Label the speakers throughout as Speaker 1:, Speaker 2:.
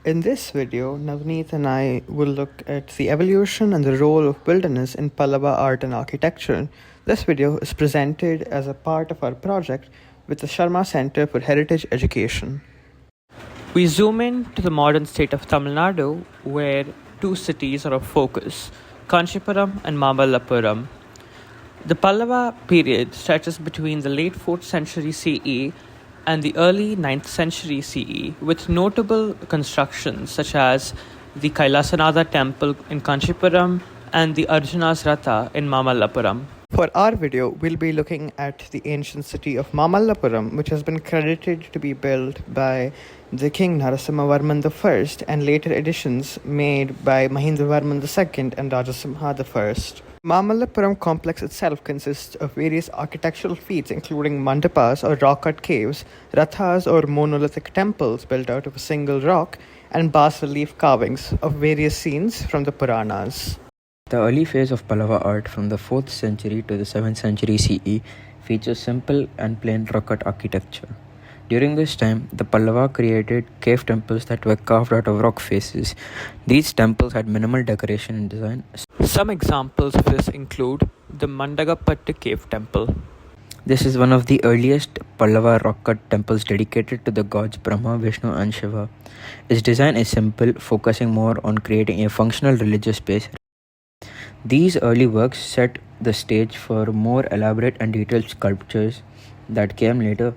Speaker 1: In this video, Navneet and I will look at the evolution and the role of wilderness in Pallava art and architecture. This video is presented as a part of our project with the Sharma Center for Heritage Education. We zoom in to the modern state of Tamil Nadu, where two cities are of focus, Kanchipuram and Mamallapuram. The Pallava period stretches between the late 4th century CE and the early 9th century CE, with notable constructions such as the Kailasanatha temple in Kanchipuram and the Arjuna's Ratha in Mamallapuram. For our video, we'll be looking at the ancient city of Mamallapuram, which has been credited to be built by the King Narasimhavarman I and later additions made by Mahindravarman II and Rajasimha I. Mamallapuram complex itself consists of various architectural feats including mandapas or rock-cut caves, rathas or monolithic temples built out of a single rock, and bas-relief carvings of various scenes from the Puranas.
Speaker 2: The early phase of Pallava art from the 4th century to the 7th century CE features simple and plain rock-cut architecture. During this time, the Pallava created cave temples that were carved out of rock faces. These temples had minimal decoration and design.
Speaker 1: Some examples of this include the Mandagapattu cave temple.
Speaker 2: This is one of the earliest Pallava rock-cut temples dedicated to the gods Brahma, Vishnu and Shiva. Its design is simple, focusing more on creating a functional religious space. These early works set the stage for more elaborate and detailed sculptures that came later.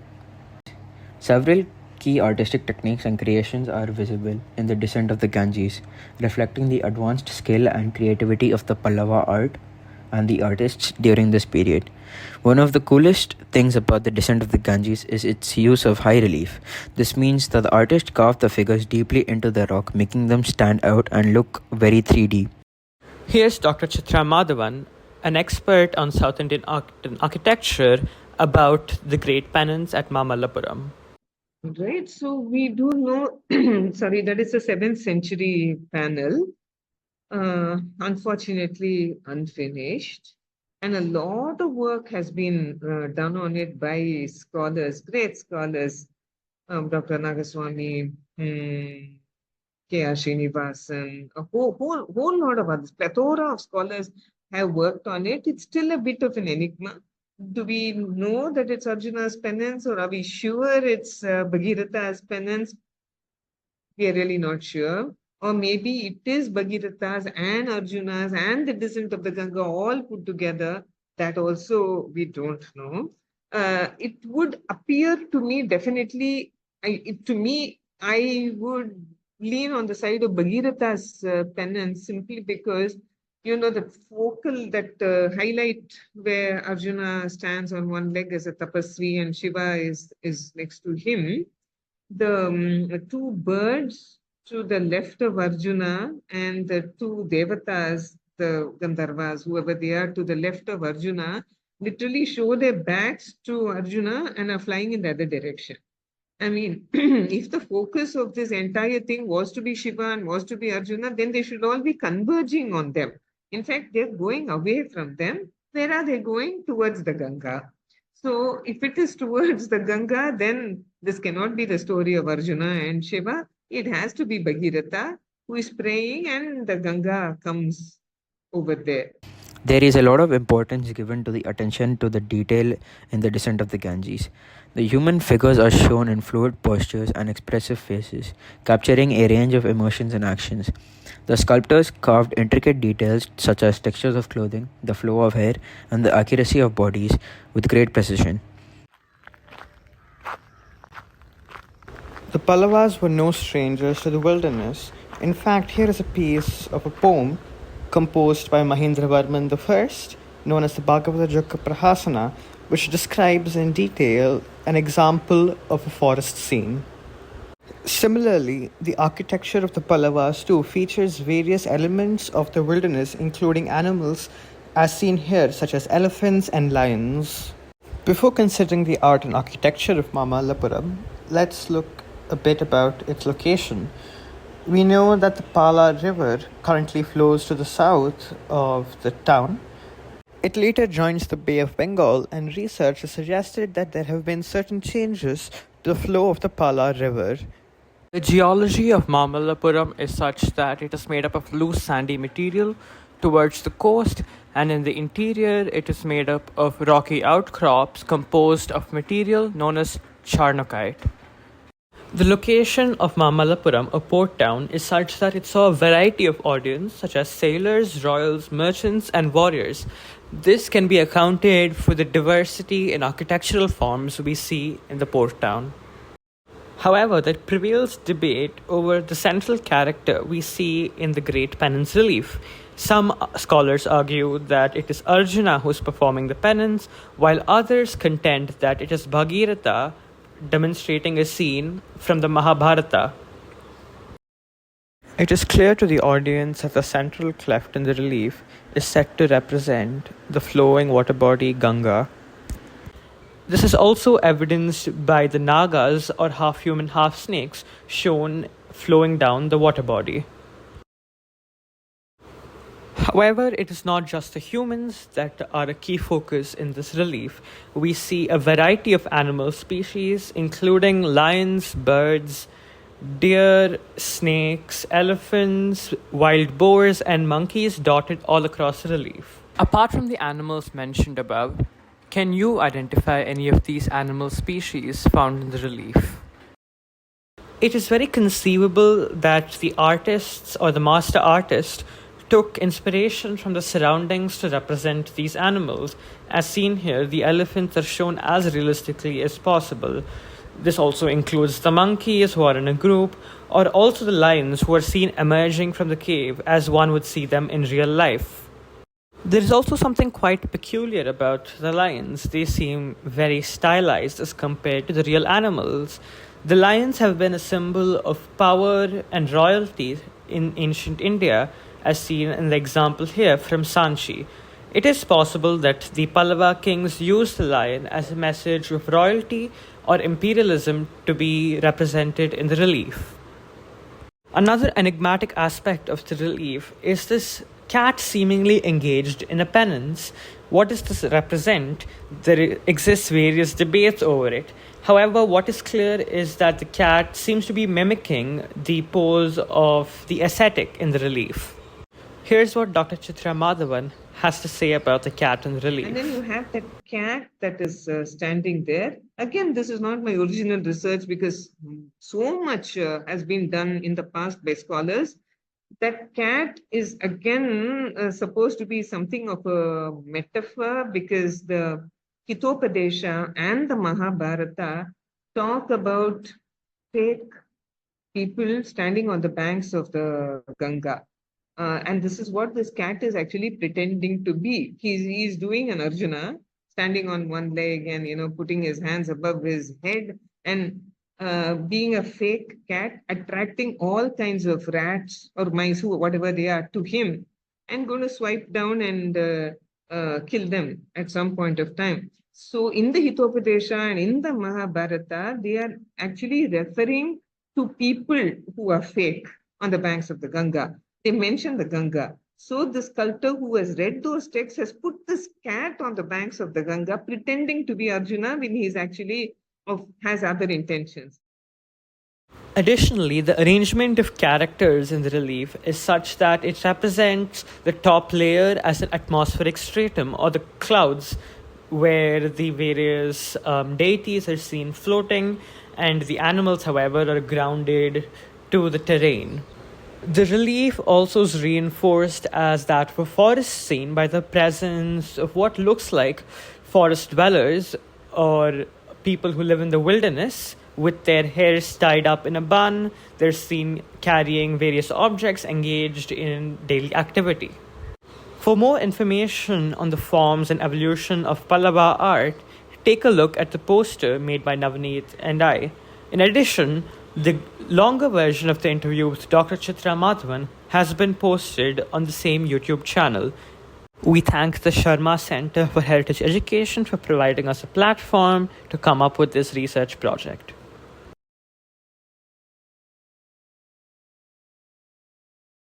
Speaker 2: Several key artistic techniques and creations are visible in the descent of the Ganges, reflecting the advanced skill and creativity of the Pallava art and the artists during this period. One of the coolest things about the descent of the Ganges is its use of high relief. This means that the artist carved the figures deeply into the rock, making them stand out and look very 3D.
Speaker 1: Here's Dr. Chitra Madhavan, an expert on South Indian architecture, about the Great Penance at Mamallapuram.
Speaker 3: Right, so we do know, that is a 7th century panel, unfortunately unfinished, and a lot of work has been done on it by scholars, great scholars, Dr. Nagaswamy, K.R. Srinivasan, a whole lot of others, plethora of scholars have worked on it. It's still a bit of an enigma. Do we know that it's Arjuna's penance, or are we sure it's Bhagiratha's penance? We are really not sure. Or maybe it is Bhagiratha's and Arjuna's and the descent of the Ganga all put together. That also we don't know. It would appear to me definitely, I would lean on the side of Bhagiratha's penance, simply because the focal, that highlight where Arjuna stands on one leg as a tapasvi and Shiva is next to him. The two birds to the left of Arjuna and the two devatas, the Gandharvas, whoever they are, to the left of Arjuna, literally show their backs to Arjuna and are flying in the other direction. I mean, if the focus of this entire thing was to be Shiva and was to be Arjuna, then they should all be converging on them. In fact, they're going away from them. Where are they going? Towards the Ganga. So if it is towards the Ganga, then this cannot be the story of Arjuna and Shiva. It has to be Bhagiratha who is praying and the Ganga comes over there.
Speaker 2: There is a lot of importance given to the attention to the detail in the descent of the Ganges. The human figures are shown in fluid postures and expressive faces, capturing a range of emotions and actions. The sculptors carved intricate details such as textures of clothing, the flow of hair, and the accuracy of bodies with great precision.
Speaker 1: The Pallavas were no strangers to the wilderness. In fact, here is a piece of a poem composed by Mahindravarman I, known as the Bhagavata Jukka Prahasana, which describes in detail an example of a forest scene. Similarly, the architecture of the Pallavas too features various elements of the wilderness, including animals as seen here, such as elephants and lions. Before considering the art and architecture of Mamallapuram, let's look a bit about its location. We know that the Pala River currently flows to the south of the town. It later joins the Bay of Bengal, and research has suggested that there have been certain changes to the flow of the Pala River. The geology of Mamallapuram is such that it is made up of loose sandy material towards the coast, and in the interior it is made up of rocky outcrops composed of material known as charnocite. The location of Mamallapuram, a port town, is such that it saw a variety of audience such as sailors, royals, merchants, and warriors. This can be accounted for the diversity in architectural forms we see in the port town. However, there prevails debate over the central character we see in the Great Penance relief. Some scholars argue that it is Arjuna who is performing the penance, while others contend that it is Bhagirath demonstrating a scene from the Mahabharata. It is clear to the audience that the central cleft in the relief is said to represent the flowing water body Ganga. This is also evidenced by the Nagas, or half-human, half-snakes, shown flowing down the water body. However, it is not just the humans that are a key focus in this relief. We see a variety of animal species, including lions, birds, deer, snakes, elephants, wild boars, and monkeys dotted all across the relief. Apart from the animals mentioned above, can you identify any of these animal species found in the relief? It is very conceivable that the artists or the master artist took inspiration from the surroundings to represent these animals. As seen here, the elephants are shown as realistically as possible. This also includes the monkeys who are in a group, or also the lions who are seen emerging from the cave as one would see them in real life. There is also something quite peculiar about the lions. They seem very stylized as compared to the real animals. The lions have been a symbol of power and royalty in ancient India, as seen in the example here from SCHE. It is possible that the Pallava kings used the lion as a message of royalty or imperialism to be represented in the relief. Another enigmatic aspect of the relief is this cat seemingly engaged in a penance. What does this represent? There exists various debates over it. However, what is clear is that the cat seems to be mimicking the pose of the ascetic in the relief. Here's what Dr. Chitra Madhavan has to say about the cat in the relief.
Speaker 3: And then you have that cat that is standing there. Again, this is not my original research because so much has been done in the past by scholars. That cat is again supposed to be something of a metaphor, because the Hitopadesha and the Mahabharata talk about fake people standing on the banks of the Ganga. And this is what this cat is actually pretending to be. He's doing an Arjuna, standing on one leg and, putting his hands above his head, and being a fake cat, attracting all kinds of rats or mice, who, whatever they are, to him, and going to swipe down and kill them at some point of time. So in the Hitopadesha and in the Mahabharata, they are actually referring to people who are fake on the banks of the Ganga. They mention the Ganga. So the sculptor who has read those texts has put this cat on the banks of the Ganga, pretending to be Arjuna when he's actually has other intentions.
Speaker 1: Additionally, the arrangement of characters in the relief is such that it represents the top layer as an atmospheric stratum, or the clouds, where the various deities are seen floating, and the animals, however, are grounded to the terrain. The relief also is reinforced as that of a forest scene by the presence of what looks like forest dwellers, or people who live in the wilderness, with their hairs tied up in a bun. They're seen carrying various objects, engaged in daily activity. For more information on the forms and evolution of Pallava art, take a look at the poster made by Navneet and I. In addition, the longer version of the interview with Dr. Chitra Madhavan has been posted on the same YouTube channel. We thank the Sharma Center for Heritage Education for providing us a platform to come up with this research project.